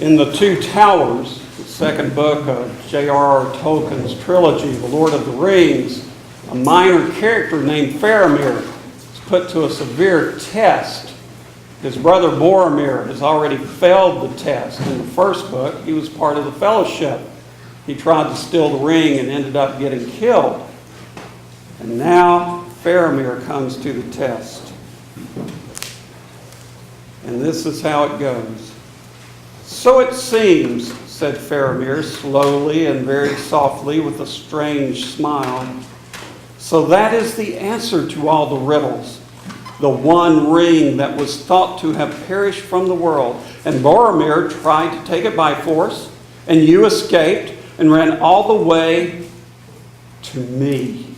In The Two Towers, the second book of J.R.R. Tolkien's trilogy, The Lord of the Rings, a minor character named Faramir is put to a severe test. His brother Boromir has already failed the test. In the first book, he was part of the Fellowship. He tried to steal the ring and ended up getting killed. And now Faramir comes to the test. And this is how it goes. "So it seems," said Faramir slowly and very softly with a strange smile. "So that is the answer to all the riddles. The one ring that was thought to have perished from the world. And Boromir tried to take it by force, and you escaped and ran all the way to me.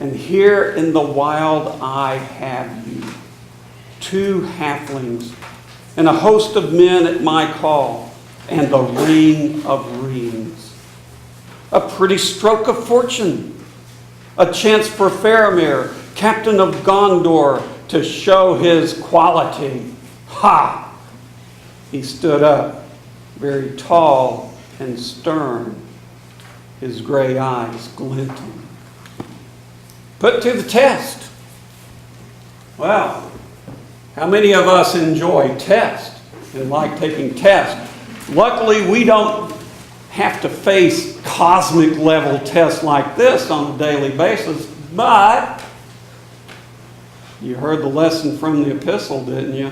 And here in the wild I have you, 2 halflings, and a host of men at my call, and the ring of rings. A pretty stroke of fortune. A chance for Faramir, captain of Gondor, to show his quality. Ha!" He stood up, very tall and stern, his gray eyes glinting. Put to the test. Well, how many of us enjoy tests and like taking tests? Luckily, we don't have to face cosmic level tests like this on a daily basis, but you heard the lesson from the epistle, didn't you?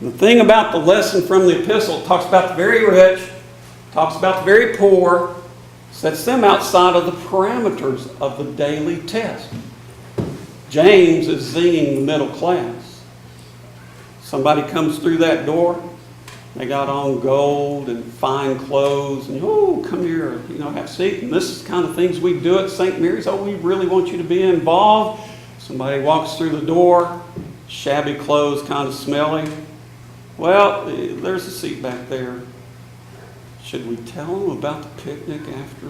The thing about the lesson from the epistle, it talks about the very rich, talks about the very poor, sets them outside of the parameters of the daily test. James is zinging the middle class. Somebody comes through that door, they got on gold and fine clothes, and oh, come here, have a seat. And this is the kind of things we do at St. Mary's. Oh, we really want you to be involved. Somebody walks through the door, shabby clothes, kind of smelly. Well, there's a seat back there. Should we tell them about the picnic after?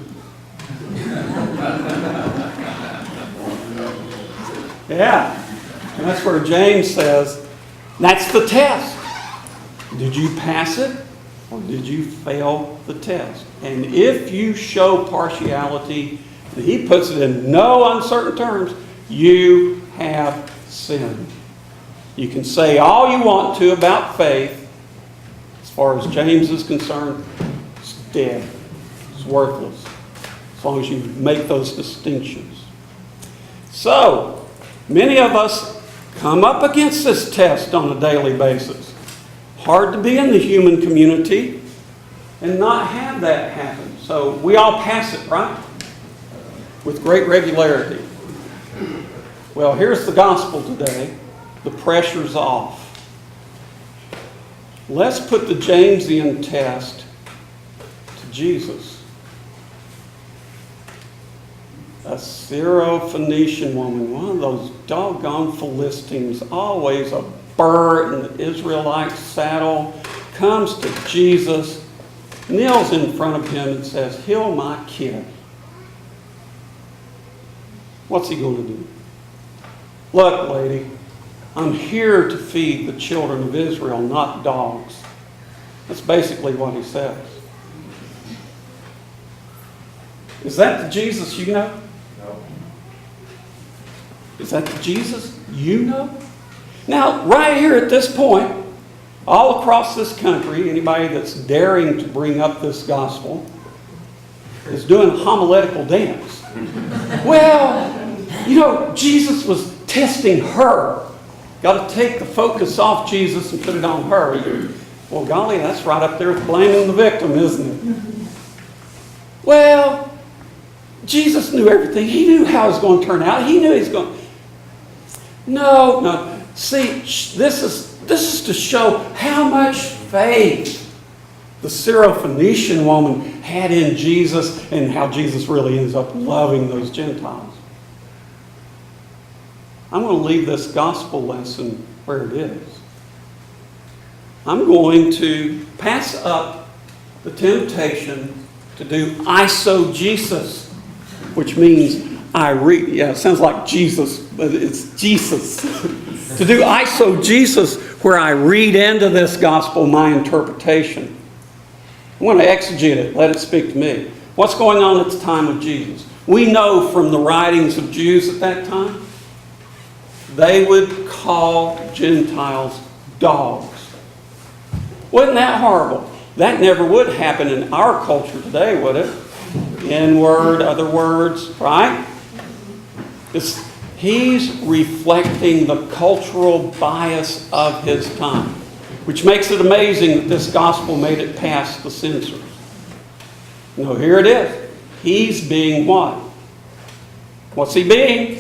Yeah, and that's where James says, that's the test. Did you pass it or did you fail the test? And if you show partiality, and he puts it in no uncertain terms, you have sinned. You can say all you want to about faith. As far as James is concerned, it's dead. It's worthless. As long as you make those distinctions. So, many of us come up against this test on a daily basis. Hard to be in the human community and not have that happen. So we all pass it, right? With great regularity. Well, here's the gospel today. The pressure's off. Let's put the Jamesian test to Jesus. A Syro-Phoenician woman, one of those doggone Philistines, always a burr in the Israelite saddle, comes to Jesus, kneels in front of him and says, "Heal my kid." What's he going to do? "Look, lady, I'm here to feed the children of Israel, not dogs." That's basically what he says. Is that the Jesus you know? No. Is that the Jesus you know? Now, right here at this point, all across this country, anybody that's daring to bring up this gospel is doing a homiletical dance. Well, Jesus was testing her. Got to take the focus off Jesus and put it on her. Well, golly, that's right up there with blaming the victim, isn't it? Well, Jesus knew everything. He knew how it was going to turn out. He knew he was going. No. See, this is to show how much faith the Syro-Phoenician woman had in Jesus and how Jesus really ends up loving those Gentiles. I'm going to leave this gospel lesson where it is. I'm going to pass up the temptation to do eisegesis, which means it sounds like Jesus, but it's Jesus. To do eisegesis, where I read into this gospel my interpretation. I want to exegete it, let it speak to me. What's going on at the time of Jesus? We know from the writings of Jews at that time, they would call Gentiles dogs. Wasn't that horrible? That never would happen in our culture today, would it? N-word, other words, right? He's reflecting the cultural bias of his time, which makes it amazing that this gospel made it past the censors. No, here it is. He's being what? What's he being?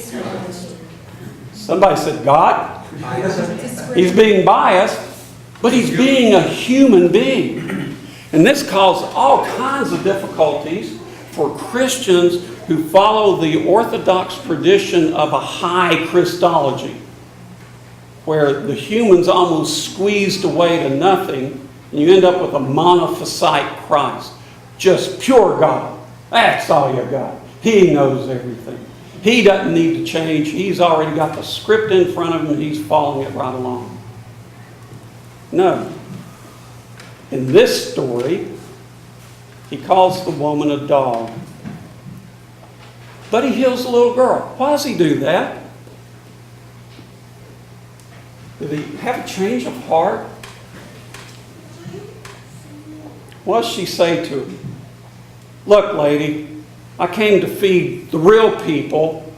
Somebody said God. He's being biased, but he's being a human being. And this caused all kinds of difficulties for Christians who follow the Orthodox tradition of a high Christology, where the human's almost squeezed away to nothing, and you end up with a monophysite Christ. Just pure God. That's all you got. He knows everything. He doesn't need to change. He's already got the script in front of him, and he's following it right along. No. In this story, he calls the woman a dog. But he heals the little girl. Why does he do that? Did he have a change of heart? What does she say to him? Look, lady, I came to feed the real people,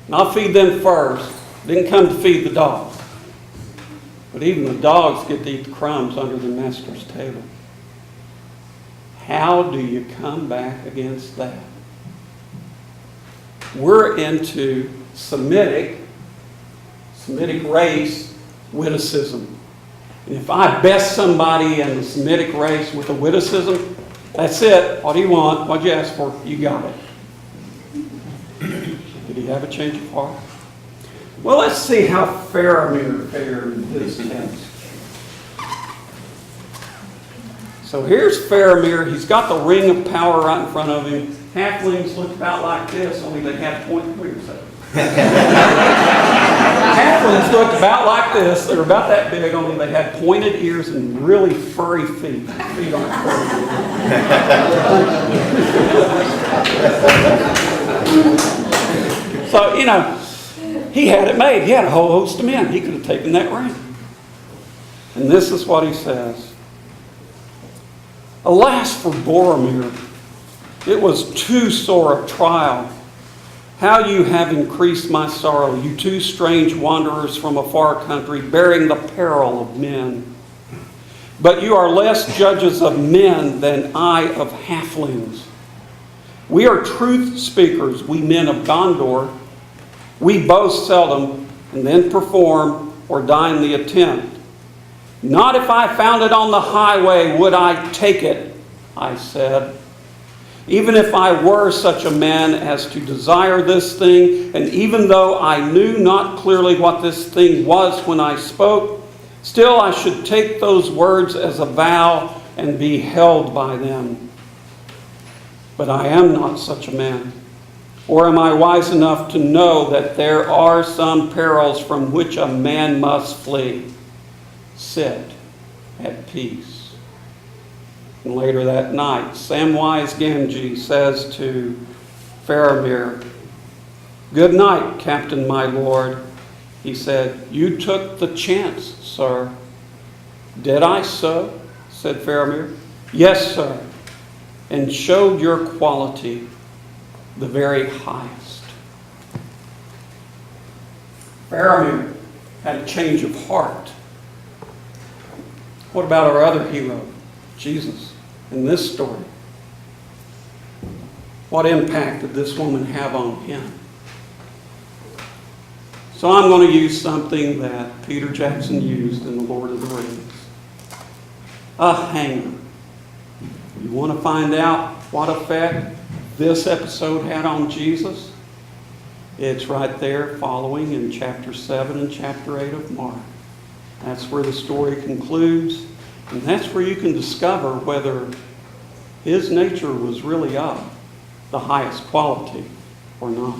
and I'll feed them first. Didn't come to feed the dogs. But even the dogs get to eat the crumbs under the master's table. How do you come back against that? We're into Semitic race witticism. And if I best somebody in the Semitic race with a witticism, that's it. What do you want? What did you ask for? You got it. Did he have a change of heart? Well, let's see how Faramir fared in this test. So here's Faramir. He's got the ring of power right in front of him. Halflings look about like this, only they had pointed ears. Halflings looked about like this. They were about that big, only they had pointed ears and really furry feet. Feet aren't furry. So, he had it made. He had a whole host of men. He could have taken that ring. And this is what he says. Alas for Boromir, it was too sore a trial. How you have increased my sorrow, you two strange wanderers from a far country, bearing the peril of men. But you are less judges of men than I of halflings. We are truth speakers, we men of Gondor. We boast seldom, and then perform or die in the attempt. Not if I found it on the highway would I take it, I said. Even if I were such a man as to desire this thing, and even though I knew not clearly what this thing was when I spoke, still I should take those words as a vow and be held by them. But I am not such a man. Or am I wise enough to know that there are some perils from which a man must flee? Sit at peace. And later that night, Samwise Gamgee says to Faramir, "Good night, Captain, my lord." He said, "You took the chance, sir." "Did I so?" said Faramir. "Yes, sir, and showed your quality the very highest." Faramir had a change of heart. What about our other hero, Jesus, in this story? What impact did this woman have on him? So I'm going to use something that Peter Jackson used in The Lord of the Rings. A hanger. You want to find out what effect this episode had on Jesus? It's right there following in chapter 7 and chapter 8 of Mark. That's where the story concludes, and that's where you can discover whether his nature was really of the highest quality or not.